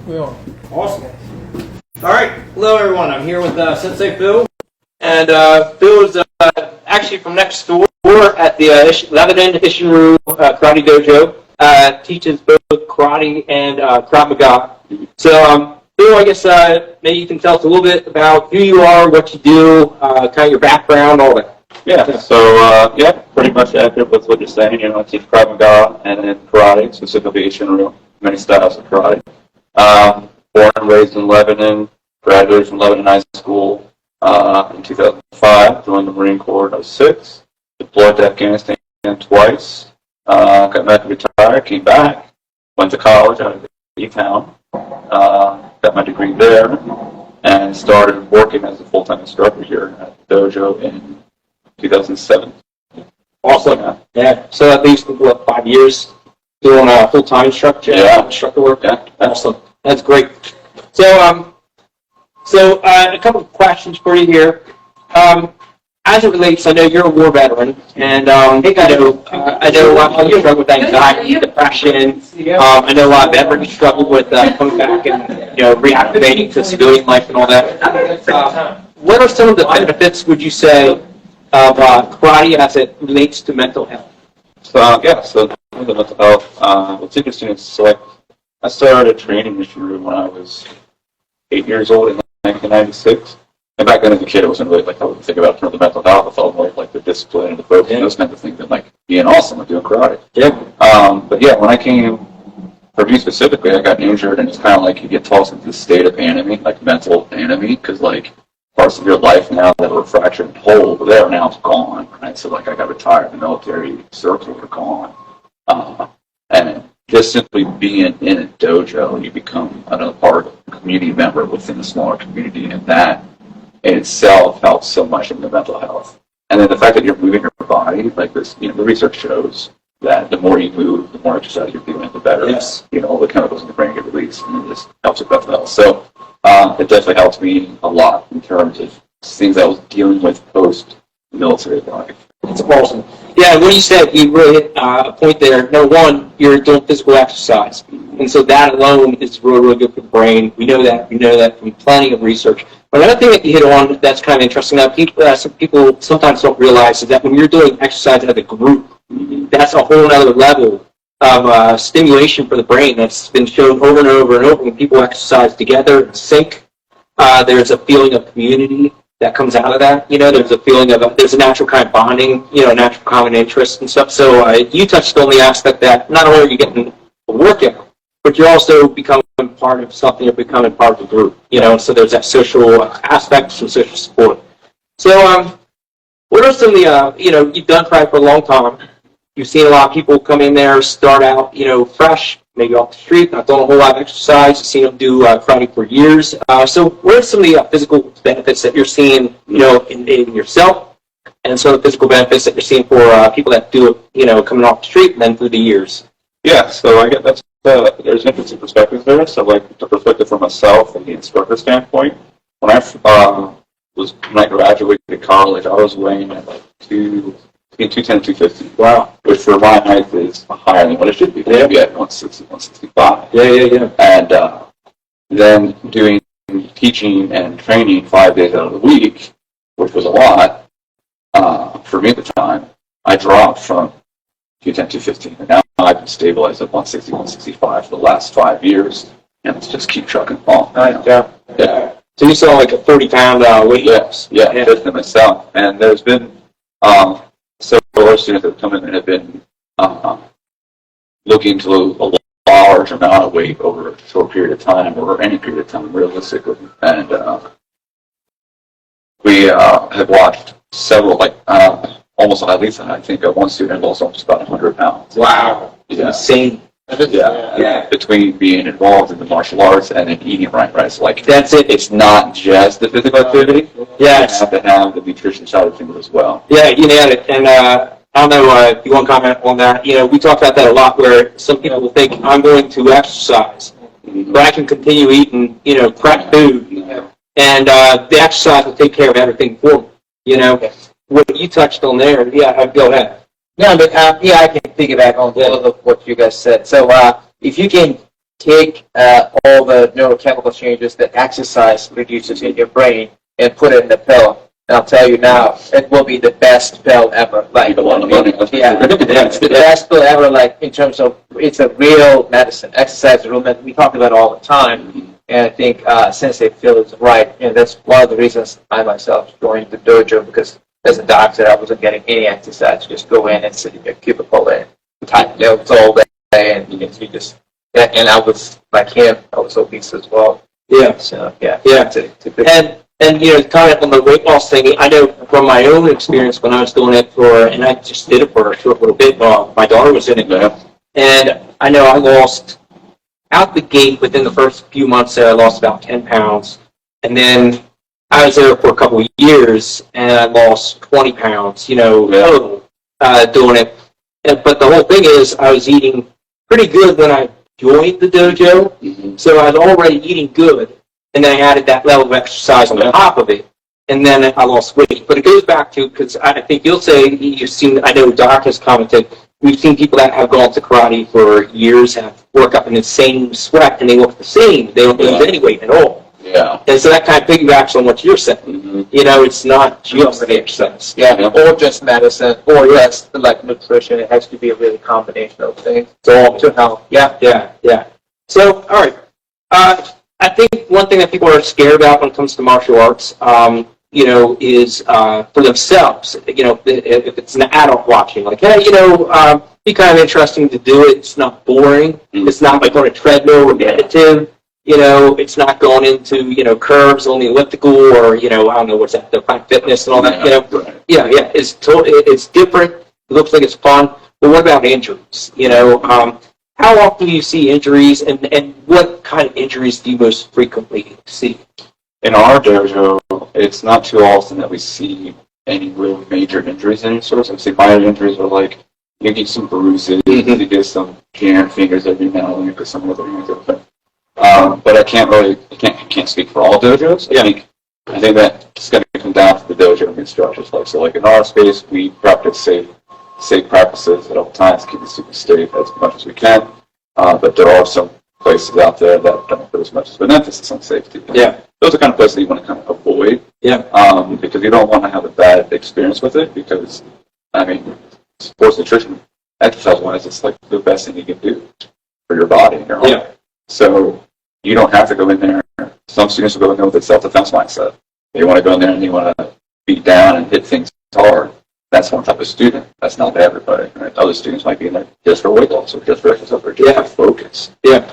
We are. Awesome. All right. Hello, everyone. I'm here with Sensei Phil. And Phil is actually from next door at the Lebanon Ishinru Karate Dojo. Teaches both karate and Krav Maga. So, Phil, I guess maybe you can tell us a little bit about who you are, what you do, kind of your background, all that. Yeah, so, pretty much accurate with what you're saying. You know, I teach Krav Maga and then karate, specifically Ishinru, many styles of karate. Born and raised in Lebanon, graduated from Lebanon High School in 2005, joined the Marine Corps in 2006, deployed to Afghanistan twice, got back to retire, came back, went to college out of E-Town, got my degree there, and started working as a full-time instructor here at the dojo in 2007. Awesome. Yeah. So at least 5 years doing full-time instructor. Yeah. Instructor work. Yeah. Awesome. That's great. So, a couple of questions for you here. As it relates, I know you're a war veteran, and I know a lot of people struggle with anxiety, depression. I know a lot of veterans struggle with coming back and reactivating to civilian life and all that. What are some of the benefits, would you say, of karate as it relates to mental health? So the mental health. What's interesting is I started training Ishinru when I was 8 years old in 1996. And back then as a kid, it wasn't really I wouldn't think about the mental health. I felt more like the discipline and the focus and those kinds of things than being awesome and doing karate. Yeah. But yeah, when I came, for me specifically, I got injured and it's kind of you get tossed into this state of anime, mental anime, because parts of your life now that were fractured and whole, but they're now gone, right? So I got retired, the military circles were gone. And just simply being in a dojo, you become another part of a community member within a smaller community, and that in itself helps so much in the mental health. And then the fact that you're moving your body, the research shows that the more you move, the more exercise you're doing, the better. Yes. All the chemicals in the brain get released, and it just helps with mental health. So it definitely helps me a lot in terms of things I was dealing with post-military life. That's awesome. Yeah, what you said, you really hit a point there. Number one, you're doing physical exercise. And so that alone is really, really good for the brain. We know that from plenty of research. But another thing that you hit on that's kind of interesting that some people sometimes don't realize is that when you're doing exercise as a group, that's a whole other level of stimulation for the brain that's been shown over and over and over. When people exercise together in sync, there's a feeling of community that comes out of that. There's a feeling of there's a natural kind of bonding, natural common interest and stuff. So you touched on the aspect that not only are you getting a workout, but you're also becoming part of something, you're becoming part of the group, so there's that social aspect, some social support. So what are some of the, you've done karate for a long time. You've seen a lot of people come in there, start out, fresh, maybe off the street, not doing a whole lot of exercise. You've seen them do karate for years. So what are some of the physical benefits that you're seeing, in yourself, and some of the physical benefits that you're seeing for people that do it, coming off the street and then through the years? Yeah, so I get that's there's interesting perspectives there. So the perspective from myself from the instructor standpoint, when I graduated college, I was weighing at between 210 and 250. Wow. Which for my height is higher than what it should be. It should be at 160, 165. Yeah. And then doing teaching and training 5 days out of the week, which was a lot, for me at the time, I dropped from 210, 215. And now I've been stabilized at 160, 165 for the last 5 years. And it's just keep trucking along. Yeah. So you saw a 40-pound weight loss. Yeah, just in myself. And there's been several students that have come in and have been looking to a large amount of weight over a short period of time, or any period of time, realistically. And we have watched several, almost at least, I think, one student lost almost about 100 pounds. Wow. Yeah. Insane. Yeah. Between being involved in the martial arts and then eating right. So that's it. It's not just the physical activity. Yeah. You have to have the nutrition side of things as well. Yeah, you nailed it. And I don't know if you want to comment on that. We talk about that a lot, where some people will think, I'm going to exercise, but I can continue eating, crap food, and the exercise will take care of everything for me. What you touched on there, go ahead. No, but I can piggyback on all of what you guys said. So if you can take all the neurochemical changes that exercise produces in your brain and put it in a pill. And I'll tell you now, it will be the best pill ever. Like, A lot of money. yeah, it's the best pill ever. Like in terms of, it's a real medicine. Exercise is a real medicine. We talk about it all the time, and I think Sensei Phil is right. And that's one of the reasons I myself joined the dojo, because as a doctor, I wasn't getting any exercise. Just go in and sit in your cubicle and type notes all day, and you just. Yeah, and I was like him. I was obese as well. Yeah. So yeah. It's a good. And kind of on the weight loss thing, I know from my own experience when I was doing it and I just did it for a short little bit while my daughter was in it. Yeah. And I know I lost, out the gate within the first few months there, I lost about 10 pounds. And then I was there for a couple of years and I lost 20 pounds, total, doing it. But the whole thing is I was eating pretty good when I joined the dojo. Mm-hmm. So I was already eating good. And then I added that level of exercise on top of it. And then I lost weight. But it goes back to, because I think you'll say, you've seen, I know Doc has commented, we've seen people that have gone to karate for years have work up in the same sweat and they look the same. They don't lose any weight at all. Yeah. And so that kind of piggybacks on what you're saying. Mm-hmm. It's not just the exercise. Yeah, or just medicine, or just like nutrition. It has to be a really combination of things. So, To help. yeah. So, all right. I think one thing that people are scared about when it comes to martial arts, is for themselves. If it's an adult watching, like, hey, be kind of interesting to do it. It's not boring. Mm-hmm. It's not like on a treadmill repetitive. It's not going into curves on the elliptical or I don't know what's that, the Planet Fitness and all that. Right. Yeah. It's different. It looks like it's fun. But what about injuries? How often do you see injuries, and what kind of injuries do you most frequently see? In our dojo, it's not too often that we see any real major injuries in any sorts. I see minor injuries are like, you get some bruises, you get some jammed fingers every now and then, because some of the other things. But I can't speak for all dojos. I think that it's going to come down to the dojo and the instructors. So like in our space, we practice safe practices at all times, keep it super safe as much as we can. But there are some places out there that don't put as much of an emphasis on safety. Yeah. Those are kind of places that you want to kind of avoid. Yeah. Because you don't want to have a bad experience with it, because, sports nutrition, exercise-wise, it's like the best thing you can do for your body and your heart. Yeah. So you don't have to go in there. Some students will go in there with a self-defense mindset. They want to go in there and they want to beat down and hit things hard. That's one type of student. That's not everybody. Right? Other students might be in there just for weight loss or just for exercise or just for focus. Yeah.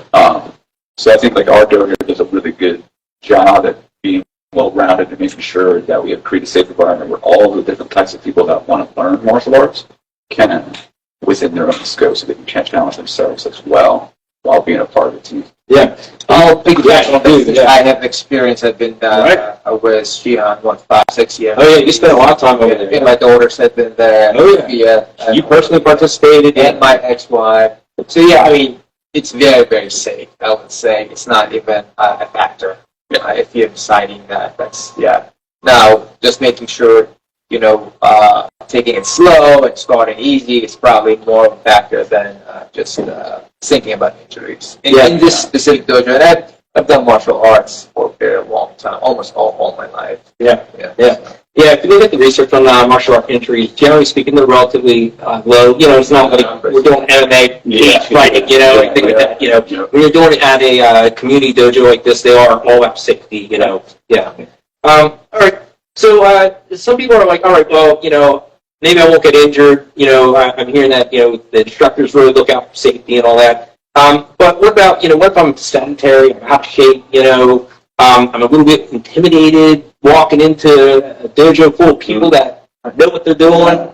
So I think like our dojo does a really good job at being well-rounded and making sure that we have created a safe environment where all the different types of people that want to learn martial arts can, within their own scope, so they can challenge themselves as well while being a part of the team. Yeah. I'll piggyback on this. I have experience. I've been with Shihan 5, 6 years. Oh yeah, you spent a lot of time over there. And my daughters have been there. Oh yeah. You personally participated, and my ex-wife. So yeah, it's very, very safe. I would say it's not even a factor. If you're deciding that, that's Now, just making sure taking it slow and starting easy is probably more of a factor than just thinking about injuries. In this specific dojo, and I've done martial arts for a very long time, almost all my life. Yeah. If you look at the research on martial art injuries, generally speaking, they're relatively low. It's not like we're doing MMA fighting, things like that. When you're doing it at a community dojo like this, they are all about safety, All right. So some people are like, all right, well, maybe I won't get injured. I'm hearing that, the instructors really look out for safety and all that. But what about, what if I'm sedentary, I'm out of shape, I'm a little bit intimidated walking into a dojo full of people that know what they're doing. I'm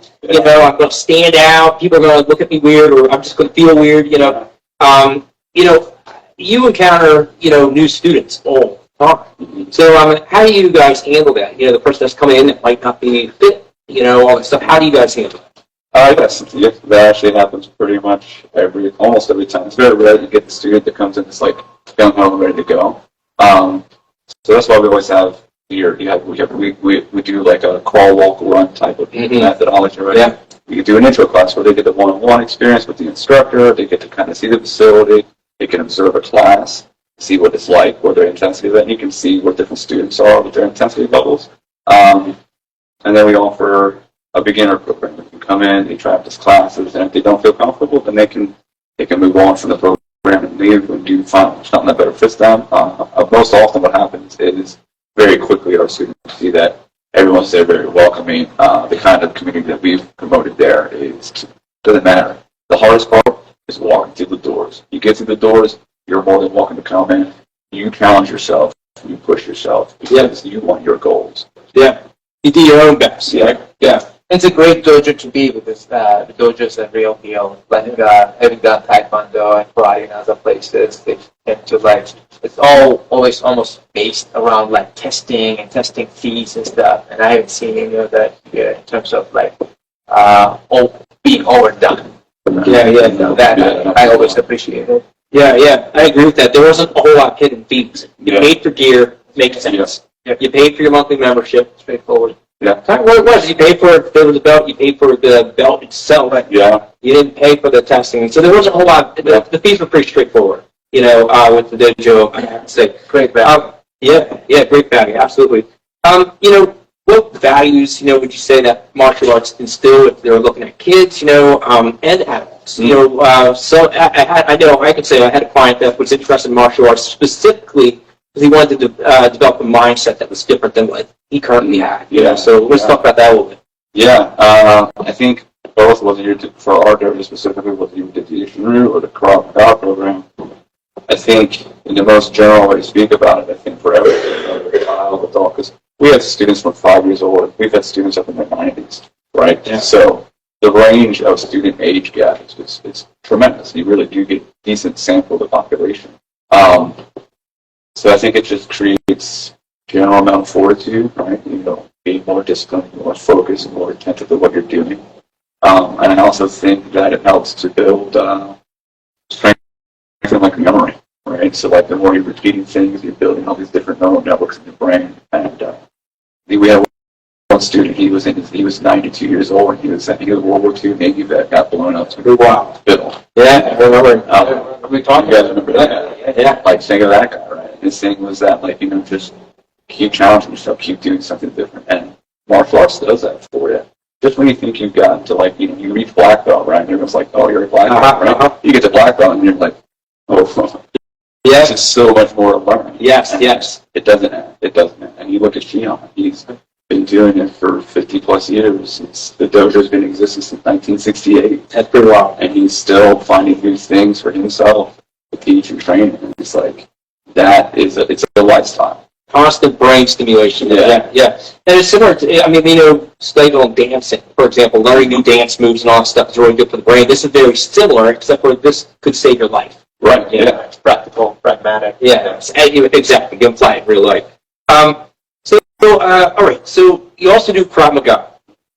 going to stand out. People are going to look at me weird, or I'm just going to feel weird, You encounter, new students all the time. So how do you guys handle that? The person that's coming in that might not be fit, all that stuff. How do you guys handle that? Yes, that actually happens pretty much almost every time. It's very rare to get the student that comes in that's like gung ho and ready to go. So that's why we always have we do like a crawl, walk, run type of methodology, right? Yeah. We do an intro class where they get the one-on-one experience with the instructor. They get to kind of see the facility, It can observe a class, see what it's like, what their intensity is, and you can see what different students are with their intensity levels. And then we offer a beginner program. They can come in, they try out these classes, and if they don't feel comfortable, then they can move on from the program and leave and do find something that better fits them. Most often what happens is very quickly our students see that everyone's there very welcoming. The kind of community that we've promoted there doesn't matter. The hardest part is walking through the doors. You get through the doors, you're more than welcome to come in. You challenge yourself, you push yourself because you want your goals. Yeah. You do your own best. Yeah. Yeah. It's a great dojo to be because the dojo's a real deal. Like having done Taekwondo and karate in other places, they tend to it's always almost based around testing and testing fees and stuff. And I haven't seen any of that here in terms of being overdone. That I always appreciate it. Yeah, I agree with that. There wasn't a whole lot of hidden fees. You paid for gear, makes sense. Yeah. You paid for your monthly membership, straightforward. Yeah. What it was, you paid for the belt, you paid for the belt itself. Yeah. You didn't pay for the testing. So there wasn't a whole lot. The fees were pretty straightforward, with the dojo, I have to say. Great value. Great value, absolutely. What values, would you say that martial arts instill if they're looking at kids, and adults? So I could say I had a client that was interested in martial arts specifically because he wanted to develop a mindset that was different than what he currently had. So let's talk about that a little bit. Yeah, I think both, whether you did for our dojo specifically, whether you did the Ishinru or the Krav Maga program, I think in the most general way to speak about it, I think for every child, adult, because we have students from 5 years old, we've had students up in their 90s, right? Yeah. So the range of student age gap is tremendous. You really do get a decent sample of the population. So I think it just creates general amount of fortitude, right? Being more disciplined, more focused, more attentive to what you're doing. And I also think that it helps to build strength and memory, right? So the more you're repeating things, you're building all these different neural networks in your brain. And we had one student, he was 92 years old, and he was World War II Navy vet, got blown up to Bill. Yeah, I remember. We talked You guys remember that? Yeah. Think of that guy, right? His thing was that, just keep challenging yourself, keep doing something different. And martial arts does that for you. Just when you think you've gotten to, you reach black belt, right? And everyone's like, oh, you're a black belt, right? You get to black belt, and you're like, oh, Yes. there's so much more to learn. Yes. It doesn't end. And you look at Shion, he's been doing it for 50 plus years. The dojo's been in existence since 1968. That's pretty wild. And he's still finding new things for himself to teach and train. And it's it's a lifestyle. Constant brain stimulation. Yeah. And it's similar to, studying on dancing, for example, learning new dance moves and all that stuff is really good for the brain. This is very similar, except for this could save your life. Right, yeah. It's practical, pragmatic. Yeah, exactly. You can apply it in real life. All right. So you also do Krav Maga.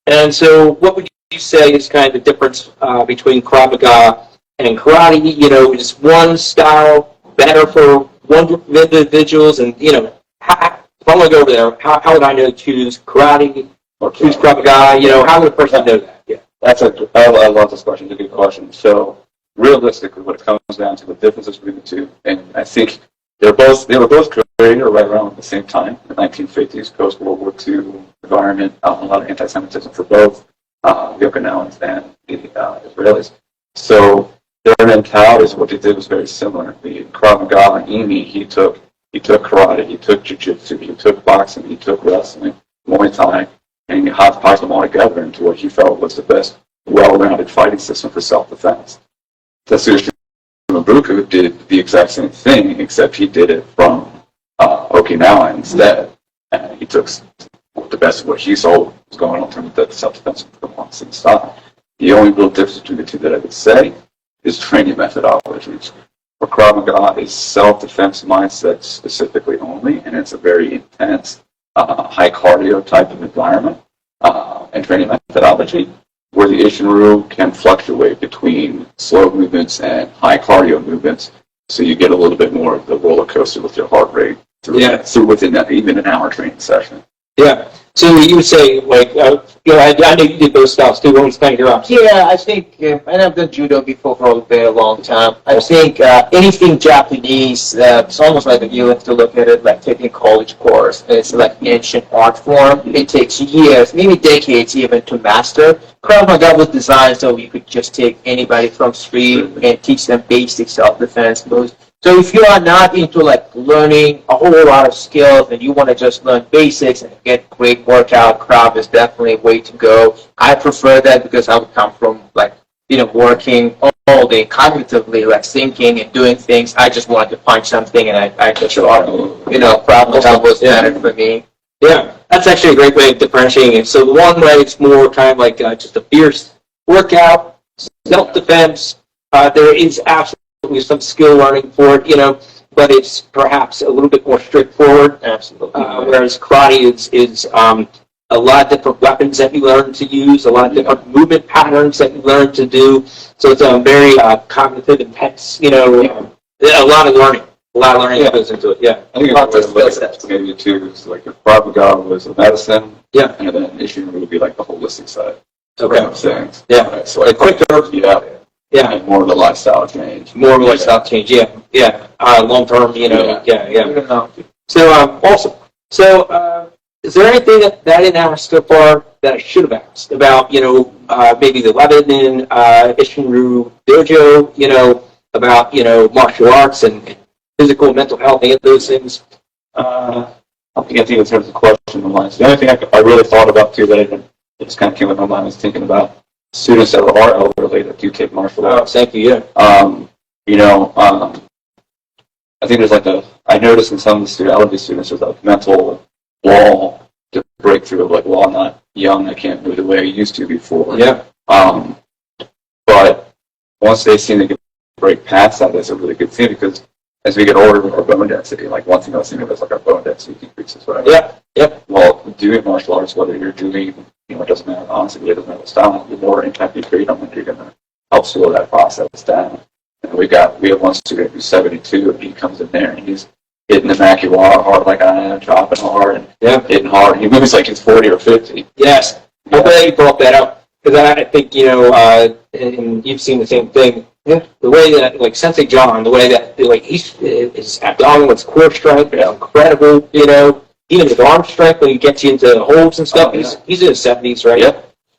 And so what would you say is kind of the difference between Krav Maga and karate? Is one style better for one group of individuals? And, if I want to go over there, how would I know to choose karate or choose Krav Maga? How would a person know that? Yeah. I love this question. It's a good question. So realistically, what it comes down to, the differences between the two, and I think they were both created right around the same time, the 1950s, post-World War II environment, a lot of anti-Semitism for both the Okinawans and the Israelis. So their mentalities, what they did was very similar. The Krav Maga and Imi, he took karate, he took jiu-jitsu, he took boxing, he took wrestling, Muay Thai, and he hodgepodged them all together into what he felt was the best well-rounded fighting system for self-defense. Tetsuya Shimabukuro did the exact same thing, except he did it from Okinawa instead. And he took the best of what he saw was going on in terms of the self-defense and style. The only real difference between the two that I would say is training methodologies. For Krav Maga is self-defense mindset specifically only, and it's a very intense, high cardio type of environment and training methodology, where the Ishinru can fluctuate between slow movements and high cardio movements, so you get a little bit more of the roller coaster with your heart rate through within even an hour training session. Yeah. So you would say, like, I know you did those styles too. What was kind of your option? Yeah, I think, and I've done judo before for a very long time. I think anything Japanese, it's almost like you have to look at it like taking a college course. It's like ancient art form. It takes years, maybe decades even to master. Krav Maga was designed so you could just take anybody from street and teach them basic self-defense moves. So if you are not into like learning a whole lot of skills and you want to just learn basics and get great workout, Krav is definitely a way to go. I prefer that because I would come from like, working all day cognitively, like thinking and doing things. I just wanted to find something and I just thought, Krav Maga was better for me. Yeah, that's actually a great way of differentiating it. So the one way it's more kind of like just a fierce workout, self-defense. There is absolutely some skill learning for it, but it's perhaps a little bit more straightforward. Absolutely. Whereas karate is a lot of different weapons that you learn to use, a lot of different movement patterns that you learn to do. So it's a very cognitive, intense, a lot of learning. A lot of learning that goes into it, yeah. I think it's a way to look at maybe too, is like if Krav Maga was a medicine, Yeah. and then Ishin would be like the holistic side. Okay. Of things. Yeah. Right, so like quicker, Yeah. and more of the lifestyle change. More of a lifestyle change, yeah. Long term, yeah. So, awesome. So, is there anything that I didn't ask so far that I should have asked about, maybe the Lebanon Ishinru Dojo, about, martial arts and physical and mental health, any of those things? I think in terms of question of mine. The only thing I really thought about too that it just kind of came in my mind was thinking about students that are elderly that do take martial arts. Thank you, yeah. I think there's I noticed in some of the elderly students there's a mental wall to break through of well, I'm not young, I can't move the way I used to before. Yeah. But once they seem to get break past that, that's a really good thing because as we get older, our bone density, one thing I was thinking of is our bone density decreases, right? Yeah. Yep. Well, doing martial arts, whether you're doing, it doesn't matter, honestly, it doesn't matter what style, the more impact you create on it, you're going to help slow that process down. And we have one student who's 72, and he comes in there and he's hitting the makiwara hard like I am, dropping hard, and hitting hard. He moves like he's 40 or 50. Yes. I'm glad you brought that up because I think, and you've seen the same thing. The way that, Sensei John, the way that, his abdominal, his core strength is incredible, even his arm strength when he gets you into holds and stuff, he's in his 70s, right?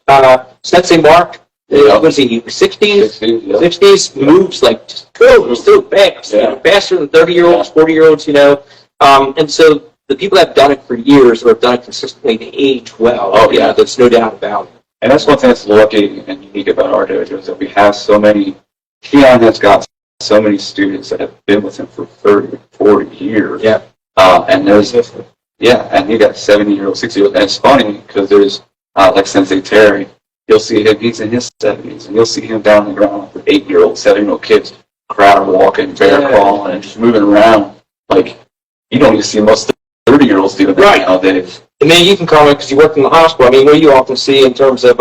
Yeah. Sensei Mark, what is he, 60s? 60s, moves just goes so fast, faster than 30-year-olds, 40-year-olds, and so the people that have done it for years or have done it consistently, they age well. There's no doubt about it. And that's one thing that's lucky and unique about our dojo is that we have so many. Keon has got so many students that have been with him for 30, 40 years. Yeah. And there's, and you got 70-year-old, 60-year-old. And it's funny because there's, like Sensei Terry, you'll see him, he's in his 70s, and you'll see him down on the ground with 8-year-old, 7-year-old kids, crowd walking, bear crawling, and just moving around. You don't even see most 30-years doing that nowadays. And then you can comment because you work in the hospital. I mean, what do you often see in terms of,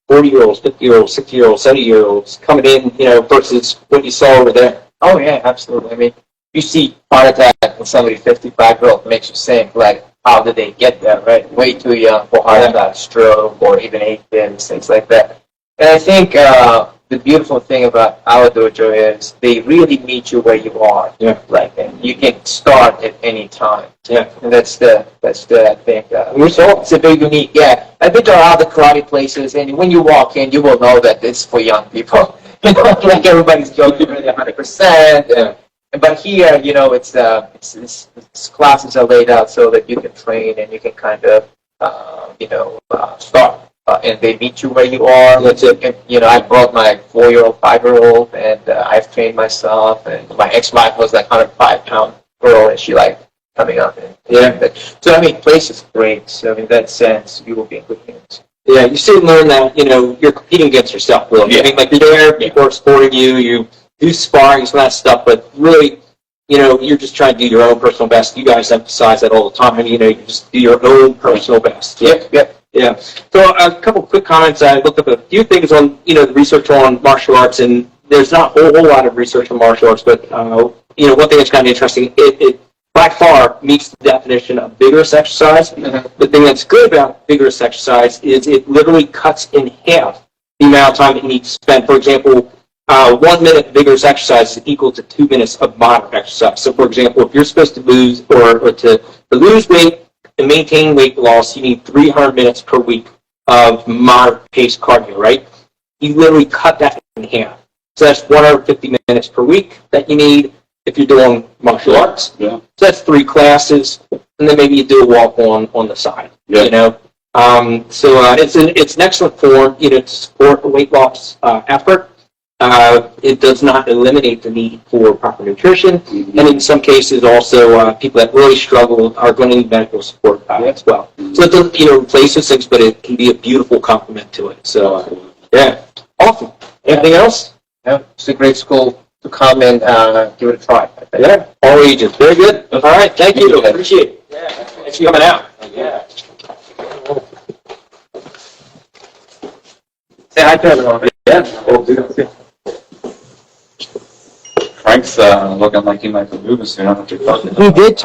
40-year-olds, 50-year-olds, 60-year-olds, 70-year-olds coming in, versus what you saw over there? Oh, yeah, absolutely. I mean, you see heart attack in somebody 55-year-old makes you think, how did they get there, right? Way too young for heart attack, stroke, or even AFib, things like that. And I think the beautiful thing about our dojo is they really meet you where you are. Yeah. And you can start at any time. Yeah. And that's the I think, it's a very unique, I've been to other karate places, and when you walk in, you will know that it's for young people. Everybody's joking really 100%. But here, it's classes are laid out so that you can train and you can kind of, start. And they meet you where you are. That's it. And, I brought my 4-year-old, 5-year-old, and I've trained myself. And my ex-wife was 105-pound girl, and she coming up. So, I mean, place is great. So, in that sense, you will be in good hands. Yeah, you soon learn that, you're competing against yourself, really. Yeah. I mean, you're there, people are supporting you, you do sparring, some of that stuff, but really, you're just trying to do your own personal best. You guys emphasize that all the time. You just do your own personal best. Yep. Yeah. So a couple quick comments. I looked up a few things on, the research on martial arts, and there's not a whole lot of research on martial arts, but, one thing that's kind of interesting, by far meets the definition of vigorous exercise. The thing that's good about vigorous exercise is it literally cuts in half the amount of time it needs to spend. For example, 1 minute vigorous exercise is equal to 2 minutes of moderate exercise. So, for example, if you're supposed to lose or to lose weight and maintain weight loss, you need 300 minutes per week of moderate pace cardio, right? You literally cut that in half. So that's 150 minutes per week that you need if you're doing martial arts. Yeah. So that's 3 classes, and then maybe you do a walk on the side. Yeah. You know, so it's an excellent form, you know, to support a weight loss effort. It does not eliminate the need for proper nutrition, and in some cases also people that really struggle are going to need medical support as well. So it doesn't, you know, replace those things, but it can be a beautiful complement to it. So yeah, awesome. Anything else? Yeah, it's a great school to come and give it a try. Yeah, all ages. Very good. All right, thank you. Appreciate it. Yeah, thanks for coming out. Yeah. Say hi to everyone. Yeah. Frank's looking like he might be moving soon. I don't know if you're talking about He did talk